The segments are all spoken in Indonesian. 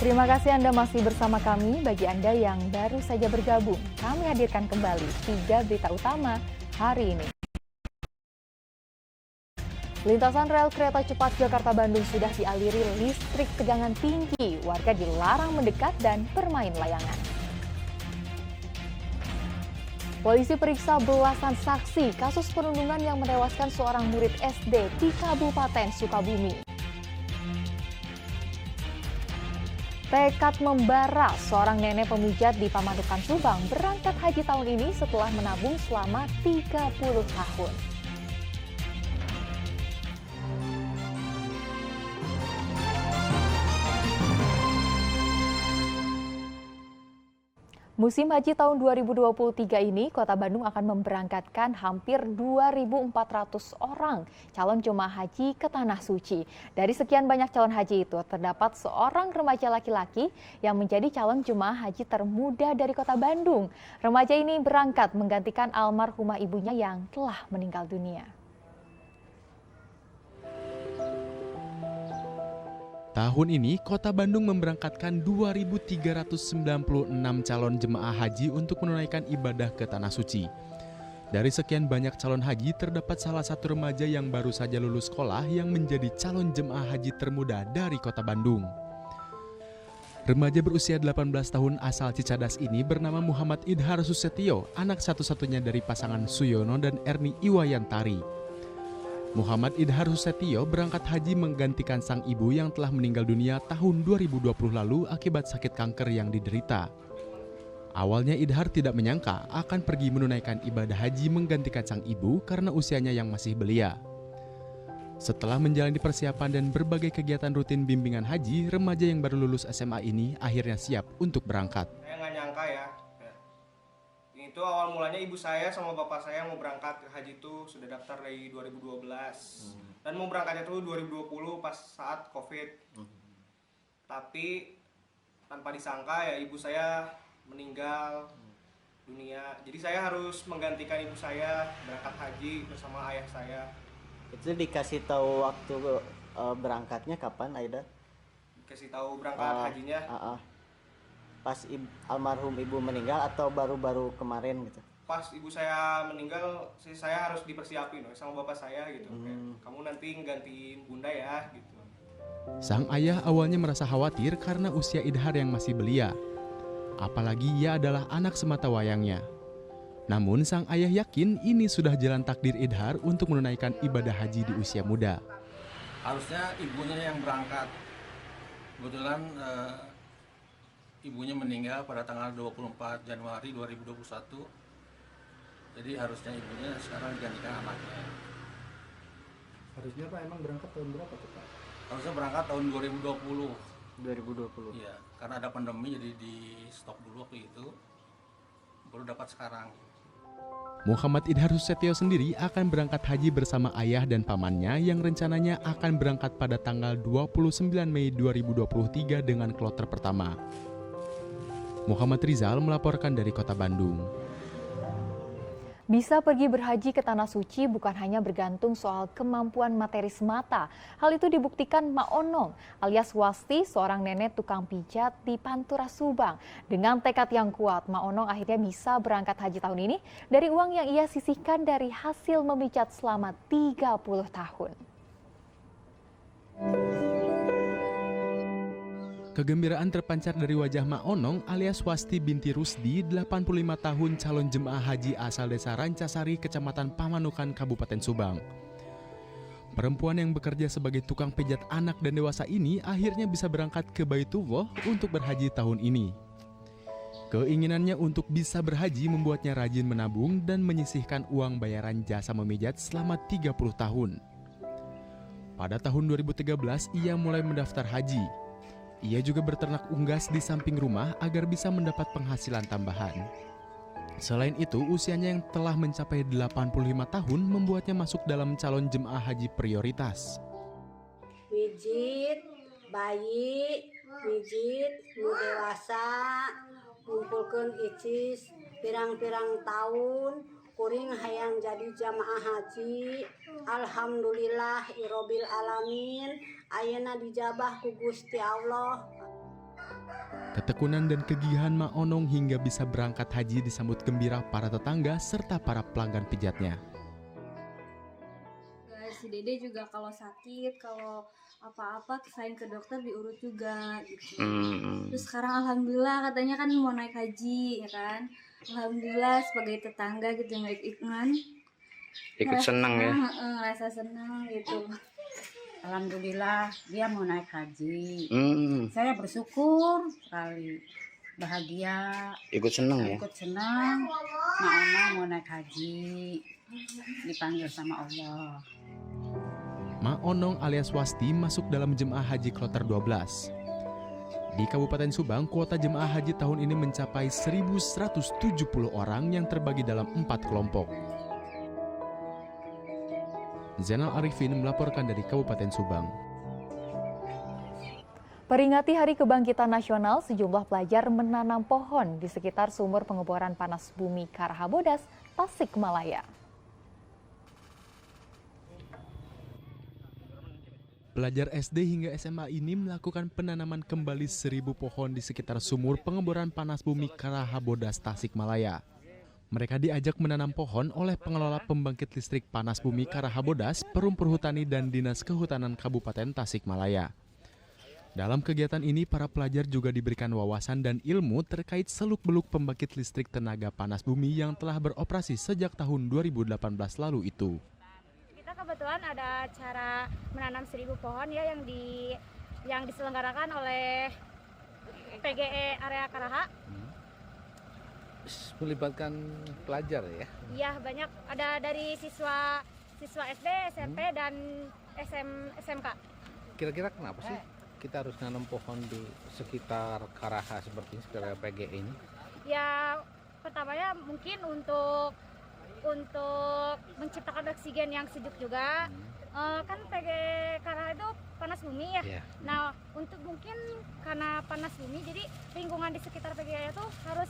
Terima kasih Anda masih bersama kami. Bagi Anda yang baru saja bergabung, kami hadirkan kembali 3 berita utama hari ini. Lintasan rel kereta cepat Jakarta-Bandung sudah dialiri listrik tegangan tinggi. Warga dilarang mendekat dan bermain layangan. Polisi periksa belasan saksi kasus perundungan yang menewaskan seorang murid SD di Kabupaten Sukabumi. Tekad membara, seorang nenek pemijat di Pamanukan Subang berangkat haji tahun ini setelah menabung selama 30 tahun. Musim haji tahun 2023 ini, Kota Bandung akan memberangkatkan hampir 2.400 orang calon jemaah haji ke Tanah Suci. Dari sekian banyak calon haji itu, terdapat seorang remaja laki-laki yang menjadi calon jemaah haji termuda dari Kota Bandung. Remaja ini berangkat menggantikan almarhumah ibunya yang telah meninggal dunia. Tahun ini, Kota Bandung memberangkatkan 2.396 calon jemaah haji untuk menunaikan ibadah ke Tanah Suci. Dari sekian banyak calon haji, terdapat salah satu remaja yang baru saja lulus sekolah yang menjadi calon jemaah haji termuda dari Kota Bandung. Remaja berusia 18 tahun asal Cicadas ini bernama Muhammad Idhar Susetio, anak satu-satunya dari pasangan Suyono dan Erni Iwayantari. Muhammad Idhar Susetio berangkat haji menggantikan sang ibu yang telah meninggal dunia tahun 2020 lalu akibat sakit kanker yang diderita. Awalnya Idhar tidak menyangka akan pergi menunaikan ibadah haji menggantikan sang ibu karena usianya yang masih belia. Setelah menjalani persiapan dan berbagai kegiatan rutin bimbingan haji, remaja yang baru lulus SMA ini akhirnya siap untuk berangkat. Saya nggak nyangka ya. Itu awal mulanya ibu saya sama bapak saya mau berangkat ke haji itu sudah daftar dari 2012 dan mau berangkatnya tuh 2020 pas saat COVID. Tapi tanpa disangka ya ibu saya meninggal dunia. Jadi saya harus menggantikan ibu saya berangkat haji bersama ayah saya. Itu dikasih tahu waktu berangkatnya kapan, Aida? Dikasih tahu berangkat hajinya. Pas almarhum ibu meninggal atau baru-baru kemarin gitu? Pas ibu saya meninggal, saya harus dipersiapin sama bapak saya gitu. Kamu nanti nggantiin bunda ya gitu. Sang ayah awalnya merasa khawatir karena usia Idhar yang masih belia. Apalagi ia adalah anak semata wayangnya. Namun sang ayah yakin ini sudah jalan takdir Idhar untuk menunaikan ibadah haji di usia muda. Harusnya ibunya yang berangkat. Kebetulan ibunya meninggal pada tanggal 24 Januari 2021. Jadi harusnya ibunya sekarang digantikan anaknya. Harusnya Pak emang berangkat tahun berapa tuh Pak? Harusnya berangkat tahun 2020. 2020. Iya, karena ada pandemi jadi di stop dulu waktu itu. Baru dapat sekarang. Muhammad Idhar Susetio sendiri akan berangkat haji bersama ayah dan pamannya yang rencananya akan berangkat pada tanggal 29 Mei 2023 dengan kloter pertama. Muhammad Rizal melaporkan dari Kota Bandung. Bisa pergi berhaji ke Tanah Suci bukan hanya bergantung soal kemampuan materi semata. Hal itu dibuktikan Mak Onong alias Wasti, seorang nenek tukang pijat di Pantura Subang. Dengan tekad yang kuat, Mak Onong akhirnya bisa berangkat haji tahun ini dari uang yang ia sisihkan dari hasil memijat selama 30 tahun. Kegembiraan terpancar dari wajah Mak Onong alias Wasti binti Rusdi, 85 tahun calon jemaah haji asal desa Rancasari, Kecamatan Pamanukan, Kabupaten Subang. Perempuan yang bekerja sebagai tukang pijat anak dan dewasa ini akhirnya bisa berangkat ke Baitullah untuk berhaji tahun ini. Keinginannya untuk bisa berhaji membuatnya rajin menabung dan menyisihkan uang bayaran jasa memijat selama 30 tahun. Pada tahun 2013 ia mulai mendaftar haji. Ia juga berternak unggas di samping rumah agar bisa mendapat penghasilan tambahan. Selain itu, usianya yang telah mencapai 85 tahun membuatnya masuk dalam calon jemaah haji prioritas. Mijit, bayi, mijit, nu dewasa, ngumpulkeun icis, pirang-pirang tahun, kuring hayang jadi jamaah haji. Alhamdulillah Irobil Alamin, ayeuna dijabah ku Gusti Allah. Ketekunan dan kegigihan Mak Onong hingga bisa berangkat haji disambut gembira para tetangga serta para pelanggan pijatnya. Si Dede juga kalau sakit, kalau apa-apa selain ke dokter diurut juga gitu. Terus sekarang alhamdulillah katanya kan mau naik haji ya kan. Alhamdulillah sebagai tetangga gitu yang ikut senang ya. Rasa senang gitu. Alhamdulillah dia mau naik haji. Saya bersyukur sekali, bahagia. Ikut senang ya. Ikut senang. Mak mau naik haji, dipanggil sama Allah. Mak Onong alias Wasti masuk dalam jemaah haji kloter 12. Di Kabupaten Subang, kuota jemaah haji tahun ini mencapai 1.170 orang yang terbagi dalam 4 kelompok. Zainal Arifin melaporkan dari Kabupaten Subang. Peringati Hari Kebangkitan Nasional, sejumlah pelajar menanam pohon di sekitar sumur pengeboran panas bumi Karahabodas, Tasikmalaya. Pelajar SD hingga SMA ini melakukan penanaman kembali 1.000 pohon di sekitar sumur pengeboran panas bumi Karahabodas, Tasikmalaya. Mereka diajak menanam pohon oleh pengelola pembangkit listrik panas bumi Karahabodas, Perum Perhutani dan Dinas Kehutanan Kabupaten Tasikmalaya. Dalam kegiatan ini, para pelajar juga diberikan wawasan dan ilmu terkait seluk-beluk pembangkit listrik tenaga panas bumi yang telah beroperasi sejak tahun 2018 lalu itu. Kita kebetulan ada acara menanam 1.000 pohon ya yang diselenggarakan oleh PGE area Karaha. Melibatkan pelajar ya? Iya banyak, ada dari siswa SD, SMP dan SMK. Kira-kira kenapa sih kita harus nanam pohon di sekitar Karaha seperti ini, sekitar PGE ini? Ya pertamanya mungkin untuk menciptakan oksigen yang sejuk juga. Kan PGE Karaha itu panas bumi ya. Yeah. Nah untuk mungkin karena panas bumi jadi lingkungan di sekitar PGE itu harus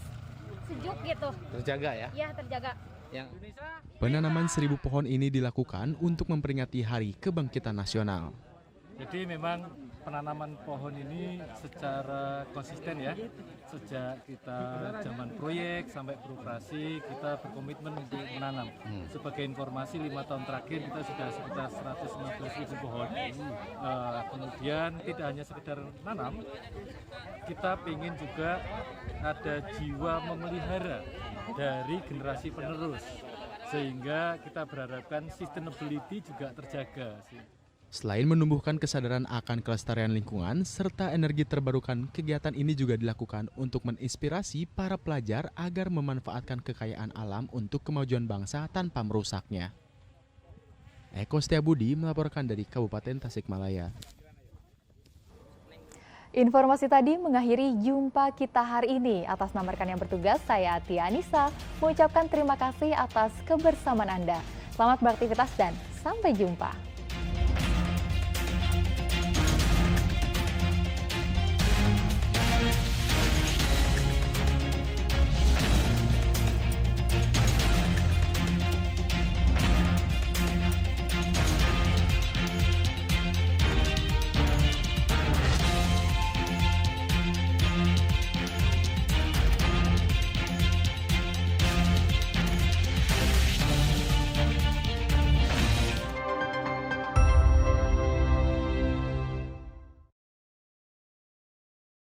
sejuk gitu. Terjaga ya? Iya terjaga. Penanaman 1.000 pohon ini dilakukan untuk memperingati Hari Kebangkitan Nasional. Jadi memang penanaman pohon ini secara konsisten ya, sejak kita zaman proyek sampai beroperasi kita berkomitmen untuk menanam. Sebagai informasi 5 tahun terakhir kita sudah sekitar 115.000 pohon. Kemudian tidak hanya sekedar nanam, kita ingin juga ada jiwa memelihara dari generasi penerus, sehingga kita berharapkan sustainability juga terjaga. Selain menumbuhkan kesadaran akan kelestarian lingkungan serta energi terbarukan, kegiatan ini juga dilakukan untuk menginspirasi para pelajar agar memanfaatkan kekayaan alam untuk kemajuan bangsa tanpa merusaknya. Eko Setiabudi melaporkan dari Kabupaten Tasikmalaya. Informasi tadi mengakhiri jumpa kita hari ini. Atas nama rekan yang bertugas, saya Tia Anissa mengucapkan terima kasih atas kebersamaan Anda. Selamat beraktivitas dan sampai jumpa.